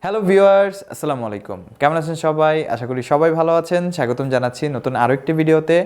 Hello viewers, আসসালামু আলাইকুম। কেমন আছেন সবাই? আশা করি সবাই ভালো আছেন। স্বাগতম জানাচ্ছি নতুন আরও একটি ভিডিওতে।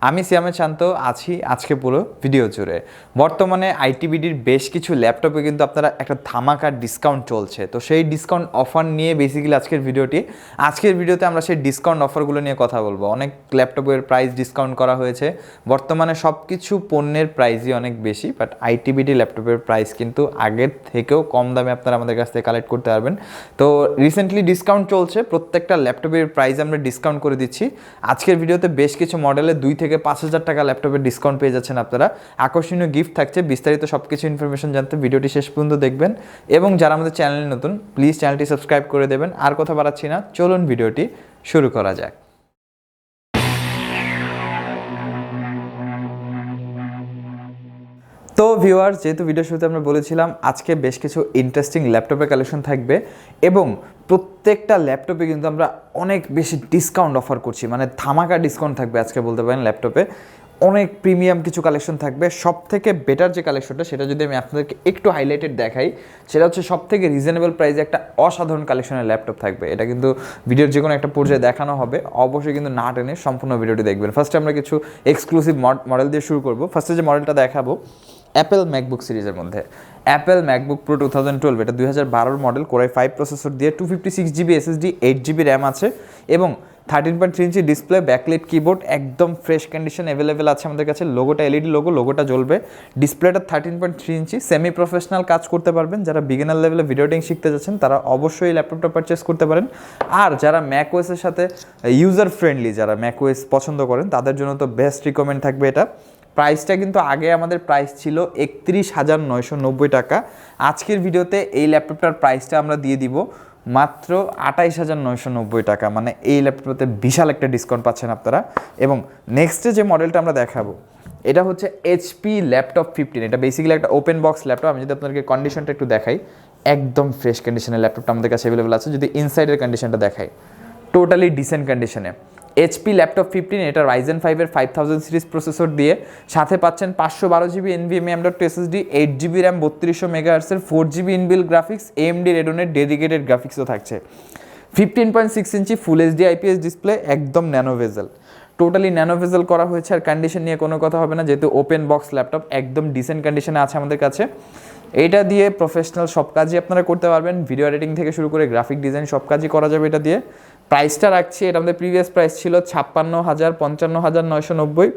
আমি সিয়ামের শান্ত আছি আজকে পুরো ভিডিও জুড়ে। বর্তমানে আইটিবিডির বেশ কিছু ল্যাপটপে কিন্তু আপনারা একটা ধামাকা ডিসকাউন্ট চলছে। তো সেই ডিসকাউন্ট অফার নিয়ে বেসিক্যালি আজকের ভিডিওটি। আজকের ভিডিওতে আমরা সেই ডিসকাউন্ট অফারগুলো নিয়ে কথা বলবো। অনেক ল্যাপটপের প্রাইস ডিসকাউন্ট করা হয়েছে। বর্তমানে সব কিছু পণ্যের প্রাইসই অনেক বেশি, বাট আইটিবিডি ল্যাপটপের প্রাইস কিন্তু আগের থেকেও কম দামে আপনারা আমাদের কাছ থেকে কালেক্ট করতে পারবেন। তো রিসেন্টলি ডিসকাউন্ট চলছে, প্রত্যেকটা ল্যাপটপের প্রাইস আমরা ডিসকাউন্ট করে দিচ্ছি। আজকের ভিডিওতে বেশ কিছু মডেলে 2 থেকে 5,000 টাকা ল্যাপটপের ডিসকাউন্ট পেয়ে যাচ্ছেন আপনারা। আকর্ষণীয় গিফট থাকছে। বিস্তারিত সব কিছু ইনফরমেশন জানতে ভিডিওটি শেষ পর্যন্ত দেখবেন এবং যারা আমাদের চ্যানেলে নতুন প্লিজ চ্যানেলটি সাবস্ক্রাইব করে দেবেন। আর কথা বাড়াচ্ছি না, চলুন ভিডিওটি শুরু করা যাক। তো ভিউয়ার্স, যেহেতু ভিডিও শুরুতে আমরা বলেছিলাম আজকে বেশ কিছু ইন্টারেস্টিং ল্যাপটপের কালেকশন থাকবে এবং প্রত্যেকটা ল্যাপটপে কিন্তু আমরা অনেক বেশি ডিসকাউন্ট অফার করছি, মানে ধামাকা ডিসকাউন্ট থাকবে আজকে বলতে পারেন। ল্যাপটপে অনেক প্রিমিয়াম কিছু কালেকশন থাকবে। সব থেকে বেটার যে কালেকশনটা সেটা যদি আমি আপনাদেরকে একটু হাইলাইটেড দেখাই, সেটা হচ্ছে সব থেকে রিজনেবল প্রাইসে একটা অসাধারণ কালেকশনের ল্যাপটপ থাকবে। এটা কিন্তু ভিডিওর যে কোনো একটা পর্যায়ে দেখানো হবে, অবশ্যই কিন্তু না টেনে সম্পূর্ণ ভিডিওটি দেখবেন। ফার্স্টে আমরা কিছু এক্সক্লুসিভ মডেল দিয়ে শুরু করবো। ফার্স্টে যে মডেলটা দেখাবো অ্যাপেল ম্যাকবুক সিরিজের মধ্যে অ্যাপেল ম্যাকবুক প্রো 2012, এটা 2012 মডেল, কোরাই 5 প্রসেসর দিয়ে 256GB SSD, 8GB র্যাম আছে এবং 13.3 ইঞ্চি ডিসপ্লে, ব্যাকলাইট কিবোর্ড, একদম ফ্রেশ কন্ডিশন অ্যাভেলেবেল আছে আমাদের কাছে। লোগোটা এলইডি লোগো, লোগোটা জ্বলবে। ডিসপ্লেটা 13.3 ইঞ্চি, সেমি প্রফেশনাল কাজ করতে পারবেন। যারা বিগিনার লেভেলে ভিডিও এডিটিং শিখতে যাচ্ছেন তারা অবশ্যই এই ল্যাপটপটা পারচেস করতে পারেন। আর যারা ম্যাকওএসের সাথে ইউজার ফ্রেন্ডলি, যারা ম্যাকওএস পছন্দ করেন তাদের জন্য তো বেস্ট রিকমেন্ড থাকবে এটা। প্রাইসটা কিন্তু আগে আমাদের প্রাইস ছিল 31,990 টাকা। আজকের ভিডিওতে এই ল্যাপটপটার প্রাইসটা আমরা দিয়ে দিব মাত্র 28,990 টাকা। মানে এই ল্যাপটপটাতে বিশাল একটা ডিসকাউন্ট পাচ্ছেন আপনারা। এবং নেক্সটে যে মডেলটা আমরা দেখাবো এটা হচ্ছে এইচপি ল্যাপটপ 15। এটা বেসিক্যালি একটা ওপেন বক্স ল্যাপটপ। আমি যদি আপনাদেরকে কন্ডিশনটা একটু দেখাই, একদম ফ্রেশ কন্ডিশনের ল্যাপটপটা আমাদের কাছে অ্যাভেলেবেল আছে। যদি ইনসাইডের কন্ডিশনটা দেখাই, টোটালি ডিসেন্ট কন্ডিশনে। এইচপি ল্যাপটপ 15, এটা রাইজেন 5-এর 5000 সিরিজ প্রসেসর দিয়ে সাথে পাচ্ছেন 512GB NVMe M.2 SSD, 8GB RAM, 3200 মেগাহার্টজের 4GB ইনবিল গ্রাফিক্স, AMD রেডনের ডেডিকেটেড গ্রাফিক্সও থাকছে। 15.6 inch full HD IPS display, একদম nano bezel, totally nano bezel করা হয়েছে। আর কন্ডিশন নিয়ে কোনো কথা হবে না, যেহেতু ওপেন বক্স ল্যাপটপ একদম ডিসেন্ট কন্ডিশনে আছে আমাদের কাছে। এটা দিয়ে প্রফেশনাল সব কাজই আপনারা করতে পারবেন, ভিডিও এডিটিং থেকে শুরু করে গ্রাফিক ডিজাইন সব কাজই করা যাবে এটা দিয়ে। প্রাইসটা রাখছি, এটা আমাদের প্রিভিয়াস প্রাইস ছিল 55,990।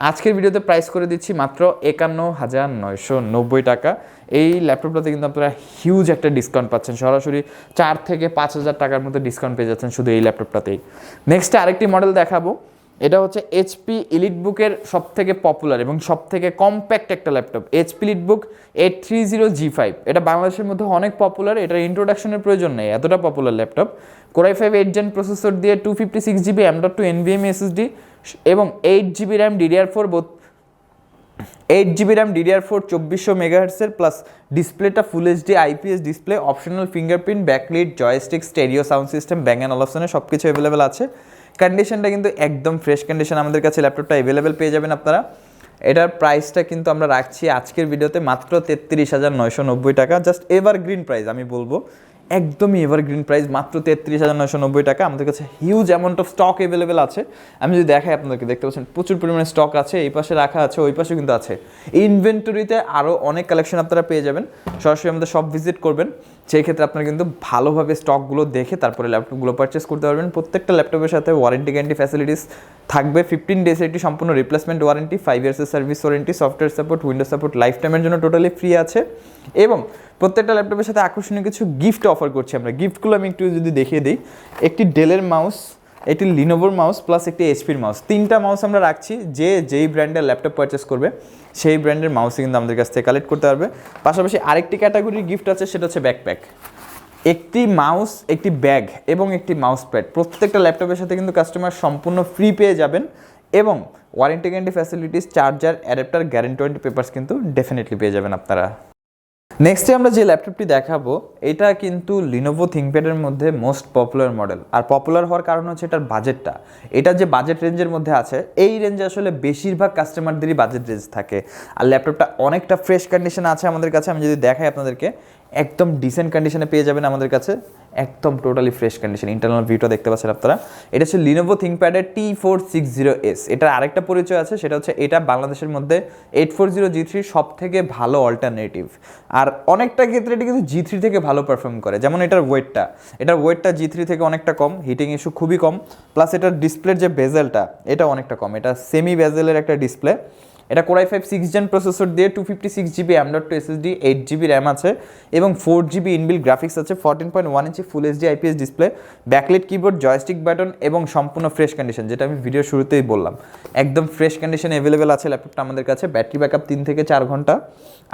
আজকের ভিডিওতে প্রাইস করে দিচ্ছি মাত্র 51,990 টাকা। এই ল্যাপটপটাতে কিন্তু আপনারা হিউজ একটা ডিসকাউন্ট পাচ্ছেন, সরাসরি 4 থেকে 5,000 টাকার মতো ডিসকাউন্ট পেয়ে যাচ্ছেন শুধু এই ল্যাপটপটাতেই। নেক্সট আরেকটি মডেল দেখাবো, এটা হচ্ছে এইচপি এলিটবুকের সব থেকে পপুলার এবং সব থেকে কম্প্যাক্ট একটা ল্যাপটপ, এইচপি এলিটবুক 830G5। এটা বাংলাদেশের মধ্যে অনেক পপুলার, এটার ইন্ট্রোডাকশনের প্রয়োজন নেই, এতটা popular laptop. Core i 5 8 gen processor দিয়ে 256GB M.2 NVMe SSD এবং 8GB RAM DDR4 8GB RAM DDR4 2400 মেগাহার্টজের, প্লাস ডিসপ্লেটা full HD IPS display, optional fingerprint, backlit, joystick, stereo sound system, bang and অলপশনে সব কিছু অ্যাভেলেবেল আছে। কন্ডিশনটা কিন্তু একদম ফ্রেশ কন্ডিশন আমাদের কাছে ল্যাপটপটা অ্যাভেলেবেল পেয়ে যাবেন আপনারা। এটার প্রাইসটা কিন্তু আমরা রাখছি আজকের ভিডিওতে মাত্র 33,990 টাকা। জাস্ট এভারগ্রিন প্রাইস, আমি বলবো একদমই এভারগ্রিন প্রাইস, মাত্র 33,990 টাকা। আমাদের কাছে huge amount of stock available আছে। আমি যদি দেখাই আপনাদেরকে, দেখতে পাচ্ছেন প্রচুর পরিমাণে স্টক আছে, এই পাশে রাখা আছে, ওই পাশে কিন্তু আছে। ইনভেন্টরিতে আরও অনেক কালেকশন আপনারা পেয়ে যাবেন। সরাসরি আমাদের শপ ভিজিট করবেন, সেই ক্ষেত্রে আপনারা কিন্তু ভালোভাবে স্টকগুলো দেখে তারপরে ল্যাপটপগুলো পারচেস করতে পারবেন। প্রত্যেকটা ল্যাপটপের সাথে ওয়ারেন্টি গ্যারান্টি ফ্যাসিলিটিস থাকবে। 15 ডেজ একটি সম্পূর্ণ রিপ্লেসমেন্ট ওয়ারেন্টি, 5 ইয়ার্সের service warranty, software support, Windows support life টাইমের জন্য টোটালি ফ্রি আছে। এবং প্রত্যেকটা ল্যাপটপের সাথে আকর্ষণীয় কিছু গিফট অফার করছি আমরা। গিফটগুলো আমি একটু যদি দেখিয়ে দিই, একটি ডেলের মাউস, একটি লিনোভোর মাউস, প্লাস একটি এইচপির মাউস, 3টা মাউস আমরা রাখছি। যেই ব্র্যান্ডের ল্যাপটপ পারচেস করবে সেই ব্র্যান্ডের মাউসই কিন্তু আমাদের কাছ থেকে কালেক্ট করতে পারবে। পাশাপাশি আরেকটি ক্যাটাগরির গিফট আছে, সেটা হচ্ছে ব্যাকপ্যাক, একটি মাউস, একটি ব্যাগ এবং একটি মাউস প্যাড। প্রত্যেকটা ল্যাপটপের সাথে কিন্তু কাস্টমার সম্পূর্ণ ফ্রি পেয়ে যাবেন এবং warranty guarantee facilities, charger, adapter, guarantee warranty papers কিন্তু ডেফিনেটলি পেয়ে যাবেন আপনারা। নেক্সটে আমরা যে ল্যাপটপটি দেখাবো এটা কিন্তু লিনোভো থিংকপ্যাডের মধ্যে most popular model. Are popular হওয়ার কারণ হচ্ছে এটার বাজেটটা। এটা যে বাজেট রেঞ্জের মধ্যে আছে, এই রেঞ্জে আসলে বেশিরভাগ কাস্টমারদেরই বাজেট রেঞ্জ থাকে। আর ল্যাপটপটা অনেকটা ফ্রেশ কন্ডিশনে আছে আমাদের কাছে। আমি যদি দেখাই আপনাদেরকে, একদম ডিসেন্ট কন্ডিশনে পেয়ে যাবেন আমাদের কাছে, একদম টোটালি ফ্রেশ কন্ডিশন। ইন্টারনাল ভিউটা দেখতে পাচ্ছেন আপনারা। এটা হচ্ছে লিনোভো থিংকপ্যাডের T460S। এটার আরেকটা পরিচয় আছে, সেটা হচ্ছে এটা বাংলাদেশের মধ্যে 840G3 সব থেকে ভালো অল্টারনেটিভ। আর অনেকটা ক্ষেত্রে এটা কিন্তু G3 থেকে ভালো পারফর্ম করে। যেমন এটার ওয়েটটা G3 থেকে অনেকটা কম, হিটিং ইস্যু খুবই কম, প্লাস এটার ডিসপ্লের যে বেজেলটা এটা অনেকটা কম, এটা সেমি বেজেলের একটা ডিসপ্লে। এটা Core i5 6th Gen processor দিয়ে 256GB M.2 SSD, 8GB RAM আছে এবং 4GB ইনবিল্ট গ্রাফিক্স আছে, 14.1 inch full HD IPS display, backlight keyboard, joystick button এবং সম্পূর্ণ ফ্রেশ কন্ডিশন, যেটা আমি ভিডিওর শুরুতেই বললাম। একদম ফ্রেশ কন্ডিশনে অ্যাভেলেবেল আছে ল্যাপটপটা আমাদের কাছে। ব্যাটারি ব্যাকআপ 3 থেকে 4 ঘন্টা।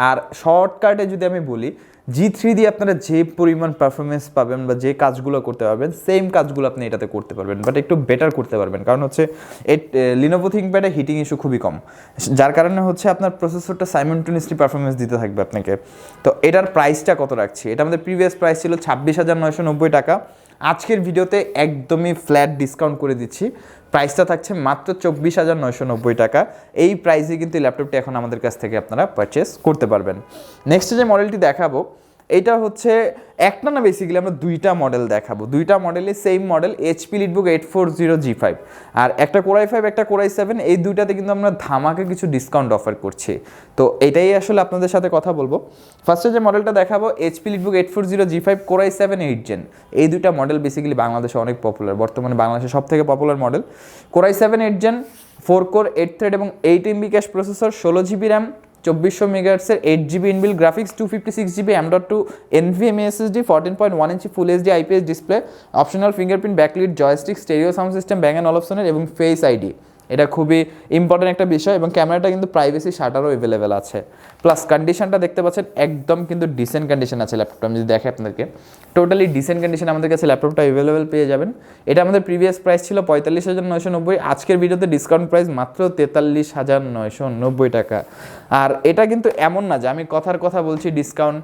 আর শর্টকাটে যদি আমি বলি, G3 দিয়ে আপনারা যে পরিমাণ পারফরমেন্স পাবেন বা যে কাজগুলো করতে পারবেন, সেম কাজগুলো আপনি এটাতে করতে পারবেন, বাট একটু বেটার করতে পারবেন। কারণ হচ্ছে লিনোভো থিংকপ্যাডে হিটিং ইস্যু খুবই কম, যার কারণে হচ্ছে আপনার প্রসেসরটা সাইমultaneously পারফরমেন্স দিতে থাকবে আপনাকে। তো এটার প্রাইসটা কত রাখছি, এটা আমাদের প্রিভিয়াস প্রাইস ছিল 26,990 টাকা। আজকের ভিডিওতে একদমই ফ্ল্যাট ডিসকাউন্ট করে দিচ্ছি, প্রাইসটা থাকছে মাত্র 24,990 টাকা। এই প্রাইসে কিন্তু ল্যাপটপটি এখন আমাদের কাছ থেকে আপনারা পারচেস করতে পারবেন। নেক্সট যে মডেলটি দেখাবো, এটা হচ্ছে একটা না, বেসিক্যালি আমরা দুইটা মডেল দেখাবো। দুইটা মডেলই same model, HP EliteBook 840G5, আর একটা Core i5 একটা Core i7। এই দুইটাতে কিন্তু আমরা ধামাকা কিছু ডিসকাউন্ট অফার করছি। তো এটাই আসলে আপনাদের সাথে কথা বলবো। ফার্স্টে যে মডেলটা দেখাবো, HP EliteBook 840G5 Core i7 8th Gen। এই দুইটা মডেল বেসিক্যালি বাংলাদেশে অনেক পপুলার, বর্তমানে বাংলাদেশের সব থেকে popular model. Core i7 8th Gen, 4 core 8 thread এবং 8 MB cache processor, 16GB RAM, 2400 মেগাহার্টজের 8GB inbuilt graphics, 256GB M.2 NVMe SSD, 14.1 inch full HD IPS display, optional fingerprint, backlit, joystick, stereo sound system, bang and অলপশনের এবং face ID. এটা খুবই important একটা বিষয়, এবং ক্যামেরাটা কিন্তু প্রাইভেসি শাটারও অ্যাভেলেবেল আছে। প্লাস কন্ডিশনটা দেখতে পাচ্ছেন একদম কিন্তু ডিসেন্ট কন্ডিশন আছে ল্যাপটপটা। আমি যদি দেখে আপনাদেরকে, টোটালি ডিসেন্ট কন্ডিশন আমাদের কাছে ল্যাপটপটা অ্যাভেলেবেল পেয়ে যাবেন। এটা আমাদের প্রিভিয়াস প্রাইস ছিল 45,990, আজকের ভিডিওতে ডিসকাউন্ট প্রাইস মাত্র 43,990 টাকা। আর এটা কিন্তু এমন না যে আমি কথার কথা বলছি ডিসকাউন্ট,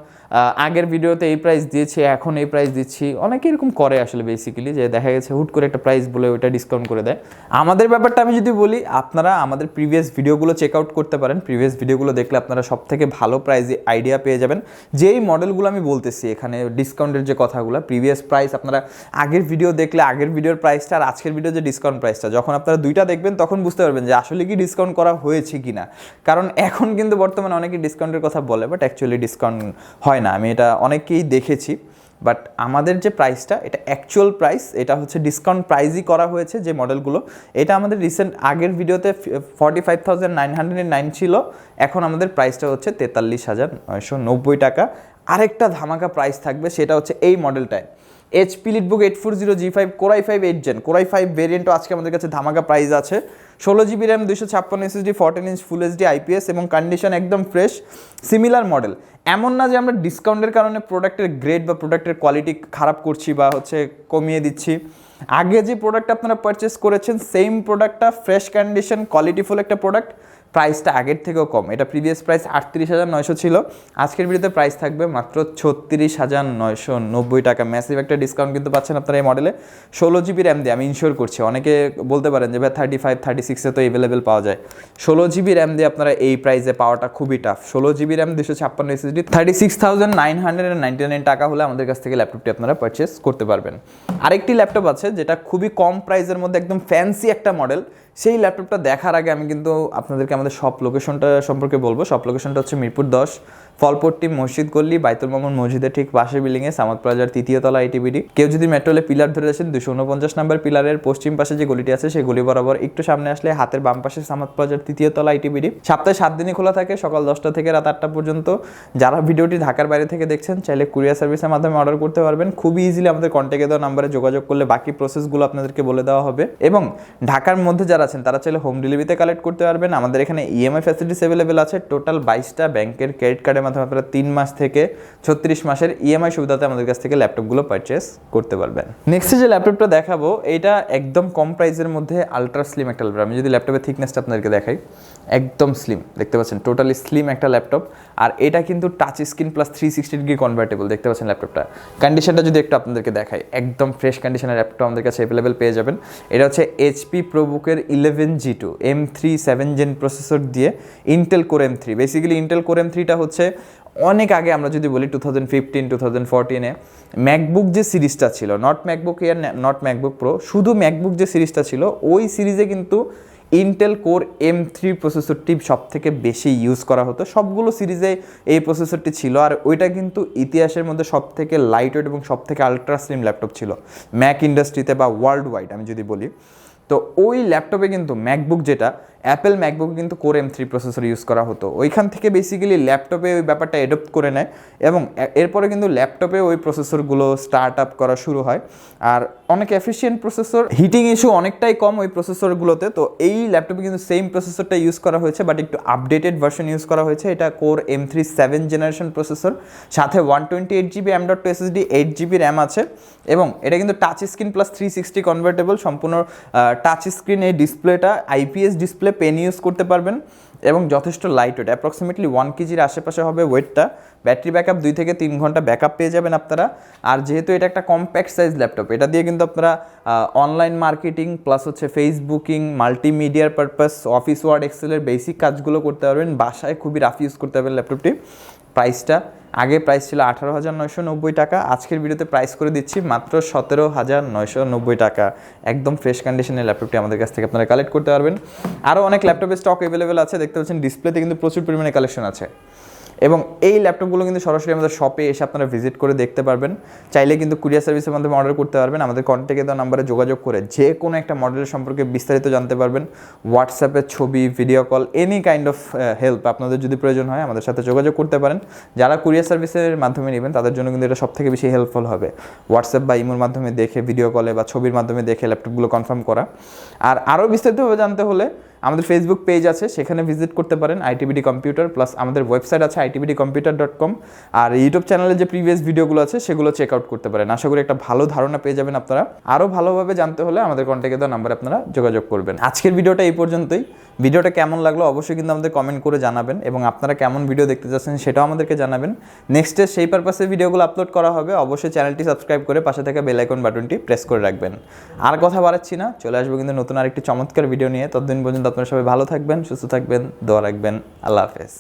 আগের ভিডিওতে এই প্রাইস দিয়েছি এখন এই প্রাইস দিচ্ছি। অনেকে এরকম করে আসলে বেসিক্যালি, যে দেখা গেছে হুট করে একটা প্রাইস বলে ওইটা ডিসকাউন্ট করে দেয়। আমাদের ব্যাপারটা আমি যদি বলি, আপনারা আমাদের প্রিভিয়াস ভিডিওগুলো চেক আউট করতে পারেন। প্রিভিয়াস ভিডিওগুলো দেখলে আপনারা সব থেকে ভালো প্রাইসে আইডিয়া পেয়ে যাবেন। যেই মডেলগুলো আমি বলতেছি এখানে ডিসকাউন্টের যে কথাগুলো, প্রিভিয়াস প্রাইস আপনারা আগের ভিডিও দেখলে আগের ভিডিওর প্রাইসটা আর আজকের ভিডিও যে ডিসকাউন্ট প্রাইসটা, যখন আপনারা দুইটা দেখবেন তখন বুঝতে পারবেন যে আসলে কি ডিসকাউন্ট করা হয়েছে কি না। কারণ এখন কিন্তু বর্তমানে অনেকে ডিসকাউন্টের কথা বলে, বাট অ্যাকচুয়ালি ডিসকাউন্ট হয় না। আমি এটা অনেকেই দেখেছি, বাট আমাদের যে প্রাইসটা এটা অ্যাকচুয়াল প্রাইস, এটা হচ্ছে ডিসকাউন্ট প্রাইসই করা হয়েছে যে মডেলগুলো। এটা আমাদের রিসেন্ট আগের ভিডিওতে 45,909 ছিল, এখন আমাদের প্রাইসটা হচ্ছে 43,990 টাকা। আরেকটা ধামাকা প্রাইস থাকবে, সেটা হচ্ছে এই মডেলটায় HP EliteBook 840G5 Core i5 8th Gen। Core i5 ভেরিয়েন্টও আজকে আমাদের কাছে ধামাকা প্রাইস আছে, 16GB র্যাম, 256 SSD, 14 ইঞ্চ ফুল এইচডি IPS এবং কন্ডিশন একদম ফ্রেশ। সিমিলার মডেল, এমন না যে আমরা ডিসকাউন্টের কারণে প্রোডাক্টের গ্রেড বা প্রোডাক্টের কোয়ালিটি খারাপ করছি বা হচ্ছে কমিয়ে দিচ্ছি। আগে যে প্রোডাক্ট আপনারা পারচেস করেছেন সেম প্রোডাক্টটা ফ্রেশ কন্ডিশন কোয়ালিটিফুল একটা প্রোডাক্ট, প্রাইসটা আগের থেকেও কম। এটা প্রিভিয়াস প্রাইস 38,900 ছিল, আজকের ভিডিওতে প্রাইস থাকবে মাত্র 36,990 টাকা। ম্যাসিভ একটা ডিসকাউন্ট কিন্তু পাচ্ছেন আপনারা এই মডেলে। 16GB র্যাম দিয়ে, আমি ইনশিওর করছি, অনেকে বলতে পারেন যে ভাই 35, 36-এ তো অ্যাভেলেবেল পাওয়া যায়। 16GB র্যাম দিয়ে আপনারা এই প্রাইসে পাওয়াটা খুবই টাফ। 16GB র্যাম, 256 SSD, 36,999 টাকা হলে আমাদের কাছ থেকে ল্যাপটপটি আপনারা পারচেস করতে পারবেন। আরেকটি ল্যাপটপ আছে যেটা খুবই কম প্রাইসের মধ্যে একদম ফ্যান্সি একটা মডেল। সেই ল্যাপটপটা দেখার আগে আমি কিন্তু আপনাদেরকে আমাদের শপ লোকেশনটা সম্পর্কে বলবো। শপ লোকেশনটা হচ্ছে মিরপুর 10, ফলপট্টি মসজিদ গল্লি, বাইতুল মামুন মসজিদের ঠিক পাশের বিল্ডিংয়ে, সামাদ প্লাজার 3য় তলা, ITBD। কেউ যদি মেট্রোলে পিলার ধরে আছেন, 249 নম্বর পিলারের পশ্চিম পাশে যে গলিটি আছে সেই গলি বরাবর একটু সামনে আসলে হাতের বাম পাশে সামাদ প্লাজার 3য় তলা, ITBD। সপ্তাহে 7 দিনই খোলা থাকে, সকাল 10টা থেকে রাত 8টা পর্যন্ত। যারা ভিডিওটি ঢাকার বাইরে থেকে দেখছেন, চাইলে কুরিয়ার সার্ভিসের মাধ্যমে অর্ডার করতে পারবেন। খুবই ইজিলি আমাদের কন্ট্যাক্টে দেওয়া নাম্বারে যোগাযোগ করলে বাকি প্রসেসগুলো আপনাদেরকে বলে দেওয়া হবে। এবং ঢাকার মধ্যে যারা আছেন তারা চাইলে হোম ডেলিভারিতে কালেক্ট করতে পারবেন। আমাদের এখানে EMI ফ্যাসিলিটিস অ্যাভেলেবেল আছে। টোটাল 22টা ব্যাংকের ক্রেডিট কার্ডের মাধ্যমে আপনারা 3 মাস থেকে 36 মাসের EMI সুবিধাতে আমাদের কাছ থেকে ল্যাপটপগুলো পারচেস করতে পারবেন। নেক্সট যে ল্যাপটপটা দেখাবো, এটা একদম কম প্রাইসের মধ্যে আলট্রা স্লিম একটা ল্যাপটপ। আমি যদি ল্যাপটপের থিকনেসটা আপনাদেরকে দেখাই, একদম স্লিম, দেখতে পাচ্ছেন টোটালি স্লিম একটা ল্যাপটপ। আর এটা কিন্তু touch screen plus 360 degree convertible, দেখতে পাচ্ছেন ল্যাপটপটা। কন্ডিশনটা যদি একটু আপনাদেরকে দেখাই, একদম ফ্রেশ কন্ডিশনের ল্যাপটপ আমাদের কাছে অ্যাভেলেবেল পেয়ে যাবেন। এটা হচ্ছে HP ProBookের 11G2 M3 7th Gen processor দিয়ে Intel core M3। Basically Intel core M3টা হচ্ছে অনেক আগে আমরা যদি বলি 2015 2014-এ ম্যাকবুক যে সিরিজটা ছিল, not MacBook air, not MacBook pro, শুধু ম্যাকবুক যে সিরিজটা ছিল ওই সিরিজে কিন্তু ইন্টেল কোর M3 প্রসেসরটি সব থেকে বেশি ইউজ করা হতো। সবগুলো সিরিজে এই প্রসেসরটি ছিল, আর ওইটা কিন্তু ইতিহাসের মধ্যে সব থেকে লাইট ওয়েট এবং সব থেকে আলট্রা স্লিম ল্যাপটপ ছিল ম্যাক ইন্ডাস্ট্রিতে বা ওয়ার্ল্ড ওয়াইড আমি যদি বলি। তো ওই ল্যাপটপে কিন্তু ম্যাকবুক যেটা অ্যাপেল ম্যাকবুক কিন্তু কোর M3 প্রসেসর ইউজ করা হতো। ওইখান থেকে বেসিক্যালি ল্যাপটপে ওই ব্যাপারটা অ্যাডপ্ট করে নেয় এবং এরপরে কিন্তু ল্যাপটপে ওই প্রসেসরগুলো স্টার্ট আপ করা শুরু হয়। আর অনেক এফিশিয়েন্ট প্রসেসর, হিটিং ইস্যু অনেকটাই কম ওই প্রসেসরগুলোতে। তো এই ল্যাপটপে কিন্তু সেম প্রসেসরটা ইউজ করা হয়েছে, বাট একটু আপডেটেড ভার্সন ইউজ করা হয়েছে। এটা core M3 7th generation processor, সাথে 128GB M.2 SSD, 8GB RAM আছে এবং এটা কিন্তু টাচ স্ক্রিন প্লাস 360 কনভার্টেবল, সম্পূর্ণ টাচ স্ক্রিন। এই ডিসপ্লেটা IPS ডিসপ্লে, পেন ইউজ করতে পারবেন এবং যথেষ্ট লাইট ওয়েট, অ্যাপ্রক্সিমেটলি 1 কেজির আশেপাশে হবে ওয়েটটা। ব্যাটারি ব্যাকআপ 2 থেকে 3 ঘন্টা ব্যাকআপ পেয়ে যাবেন আপনারা। আর যেহেতু এটা একটা কম্প্যাক্ট সাইজ ল্যাপটপ, এটা দিয়ে কিন্তু আপনারা অনলাইন মার্কেটিং প্লাস হচ্ছে ফেসবুকিং, মাল্টিমিডিয়ার পারপাস, অফিস ওয়ার্ড এক্সেলের বেসিক কাজগুলো করতে পারবেন। বাসায় খুবই রাফ ইউজ করতে পারবেন ল্যাপটপটি। প্রাইসটা, আগে প্রাইস ছিল 18,990 টাকা, আজকের ভিডিওতে প্রাইস করে দিচ্ছি মাত্র 17,990 টাকা। একদম ফ্রেশ কন্ডিশনের ল্যাপটপটি আমাদের কাছ থেকে আপনারা কালেক্ট করতে পারবেন। আরও অনেক ল্যাপটপের স্টক অ্যাভেলেবেল আছে, দেখতে পাচ্ছেন ডিসপ্লেতে কিন্তু প্রচুর পরিমাণে কালেকশন আছে। এবং এই ল্যাপটপগুলো কিন্তু সরাসরি আমাদের শপে এসে আপনারা ভিজিট করে দেখতে পারবেন। চাইলে কিন্তু কুরিয়ার সার্ভিসের মাধ্যমে অর্ডার করতে পারবেন। আমাদের কন্ট্যাক্টে দেওয়া নাম্বারে যোগাযোগ করে যে কোনো একটা মডেলের সম্পর্কে বিস্তারিত জানতে পারবেন। হোয়াটসঅ্যাপে ছবি, video call, any kind of help আপনাদের যদি প্রয়োজন হয় আমাদের সাথে যোগাযোগ করতে পারেন। যারা কুরিয়ার সার্ভিসের মাধ্যমে নেবেন তাদের জন্য কিন্তু এটা সবথেকে বেশি হেল্পফুল হবে। হোয়াটসঅ্যাপ বা ইমোর মাধ্যমে দেখে, ভিডিও কলে বা ছবির মাধ্যমে দেখে ল্যাপটপগুলো কনফার্ম করা। আর আরও বিস্তারিতভাবে জানতে হলে আমাদের ফেসবুক পেজ আছে, সেখানে ভিজিট করতে পারেন, ITBD কম্পিউটার, প্লাস আমাদের ওয়েবসাইট আছে itbdcomputer.com। আর ইউটিউব চ্যানেলে যে প্রিভিয়াস ভিডিওগুলো আছে সেগুলো চেক আউট করতে পারেন। আশা করি একটা ভালো ধারণা পেয়ে যাবেন আপনারা। আরও ভালোভাবে জানতে হলে আমাদের কন্ট্যাক্টে দেওয়া নাম্বারে আপনারা যোগাযোগ করবেন। আজকের ভিডিওটা এই পর্যন্তই। ভিডিওটা কেমন লাগলো অবশ্যই কিন্তু আমাদের কমেন্ট করে জানাবেন এবং আপনারা কেমন ভিডিও দেখতে চাচ্ছেন সেটাও আমাদেরকে জানাবেন। নেক্সটে সেই পারপাসে ভিডিওগুলো আপলোড করা হবে। অবশ্যই চ্যানেলটি সাবস্ক্রাইব করে পাশে থাকা বেল আইকন বাটনটি প্রেস করে রাখবেন। আর কথা বাড়াচ্ছি না, চলে আসবো কিন্তু নতুন আরেকটি চমৎকার ভিডিও নিয়ে। ততদিন পর্যন্ত আপনারা সবাই ভালো থাকবেন, সুস্থ থাকবেন, দোয়া রাখবেন। আল্লাহ হাফেজ।